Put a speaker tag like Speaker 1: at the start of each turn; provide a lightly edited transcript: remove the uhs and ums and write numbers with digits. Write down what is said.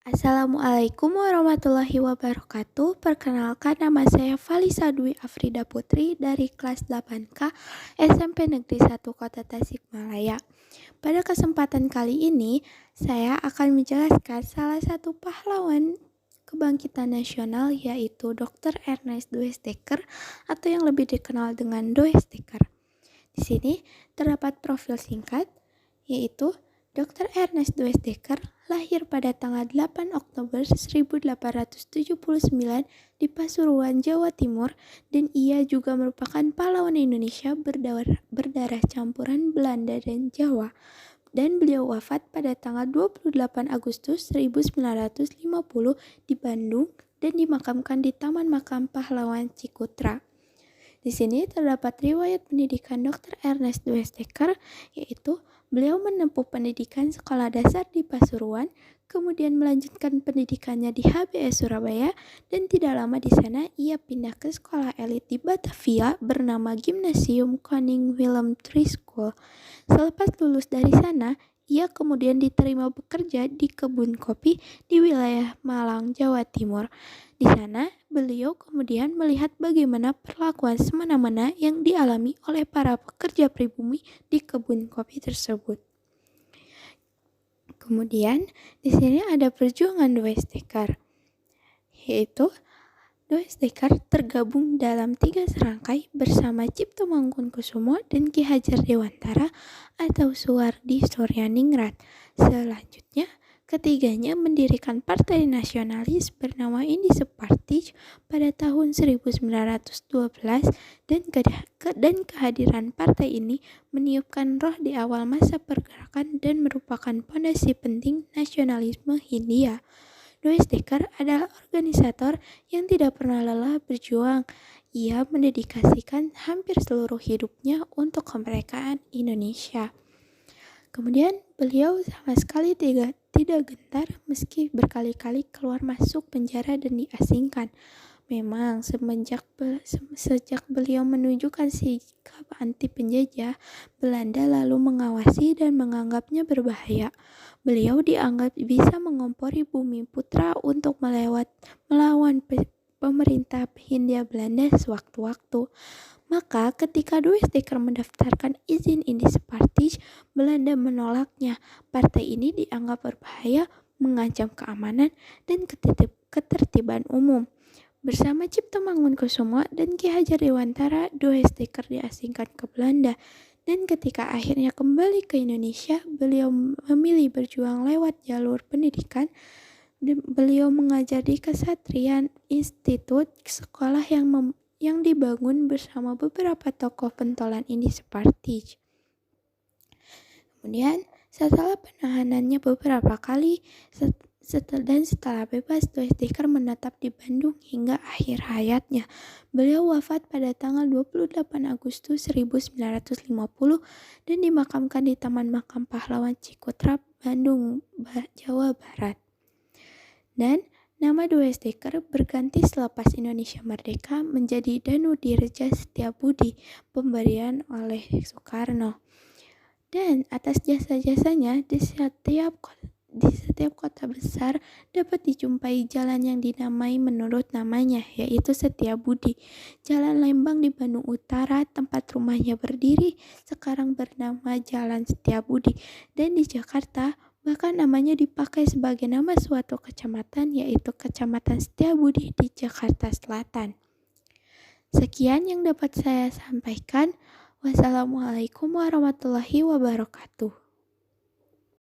Speaker 1: Assalamualaikum warahmatullahi wabarakatuh. Perkenalkan, nama saya Valisa Dwi Afrida Putri dari kelas 8K SMP Negeri 1 Kota Tasikmalaya. Pada kesempatan kali ini, saya akan menjelaskan salah satu pahlawan kebangkitan nasional, yaitu Dr. Ernest Dwes-Dekker atau yang lebih dikenal dengan Dwes-Dekker. Di sini terdapat profil singkat, yaitu Dr. Ernest Dwes-Dekker lahir pada tanggal 8 Oktober 1879 di Pasuruan, Jawa Timur, dan ia juga merupakan pahlawan Indonesia berdarah campuran Belanda dan Jawa. Dan beliau wafat pada tanggal 28 Agustus 1950 di Bandung dan dimakamkan di Taman Makam Pahlawan Cikutra. Di sini terdapat riwayat pendidikan Dr. Ernest Dwes-Dekker, yaitu beliau menempuh pendidikan sekolah dasar di Pasuruan, kemudian melanjutkan pendidikannya di HBS Surabaya, dan tidak lama di sana ia pindah ke sekolah elit di Batavia bernama Gymnasium Koning Willem III School. Selepas lulus dari sana, ia kemudian diterima bekerja di kebun kopi di wilayah Malang, Jawa Timur. Di sana, beliau kemudian melihat bagaimana perlakuan semena-mena yang dialami oleh para pekerja pribumi di kebun kopi tersebut. Kemudian, di sini ada perjuangan Dwes-Dekker, yaitu Dwes-Dekker tergabung dalam 3 serangkai bersama Cipto Mangunkusumo dan Ki Hajar Dewantara atau Suwardi Suryaningrat. Selanjutnya, ketiganya mendirikan partai nasionalis bernama Indische Partij pada tahun 1912 dan kehadiran partai ini meniupkan roh di awal masa pergerakan dan merupakan pondasi penting nasionalisme Hindia. Dwes-Dekker adalah organisator yang tidak pernah lelah berjuang. Ia mendedikasikan hampir seluruh hidupnya untuk kemerdekaan Indonesia. Kemudian beliau sama sekali tidak gentar meski berkali-kali keluar masuk penjara dan diasingkan. Memang sejak beliau menunjukkan sikap anti penjajah, Belanda lalu mengawasi dan menganggapnya berbahaya. Beliau dianggap bisa mengompori bumi putra untuk melawan pemerintah Hindia Belanda sewaktu-waktu. Maka ketika Dwes-Dekker mendaftarkan izin Indische Partij, Belanda menolaknya. Partai ini dianggap berbahaya, mengancam keamanan dan ketertiban umum. Bersama Cipto Mangunkusumo dan Ki Hajar Dewantara, Dwes-Dekker diasingkan ke Belanda. Dan ketika akhirnya kembali ke Indonesia, beliau memilih berjuang lewat jalur pendidikan. Beliau mengajar di Kesatrian Institute, sekolah yang dibangun bersama beberapa tokoh pentolan Indische Partij. Kemudian setelah penahanannya beberapa kali setelah bebas, Dwes-Dekker menetap di Bandung hingga akhir hayatnya. Beliau wafat pada tanggal 28 Agustus 1950 dan dimakamkan di Taman Makam Pahlawan Cikutra, Bandung, Jawa Barat. Dan nama Dwes-Dekker berganti selepas Indonesia merdeka menjadi Danudirja Setiabudi, pemberian oleh Soekarno. Dan atas jasa-jasanya di setiap kota besar dapat dijumpai jalan yang dinamai menurut namanya, yaitu Setiabudi. Jalan Lembang di Bandung Utara, tempat rumahnya berdiri, sekarang bernama Jalan Setiabudi. Dan di Jakarta, bahkan namanya dipakai sebagai nama suatu kecamatan, yaitu Kecamatan Setiabudi di Jakarta Selatan. Sekian yang dapat saya sampaikan. Wassalamualaikum warahmatullahi wabarakatuh.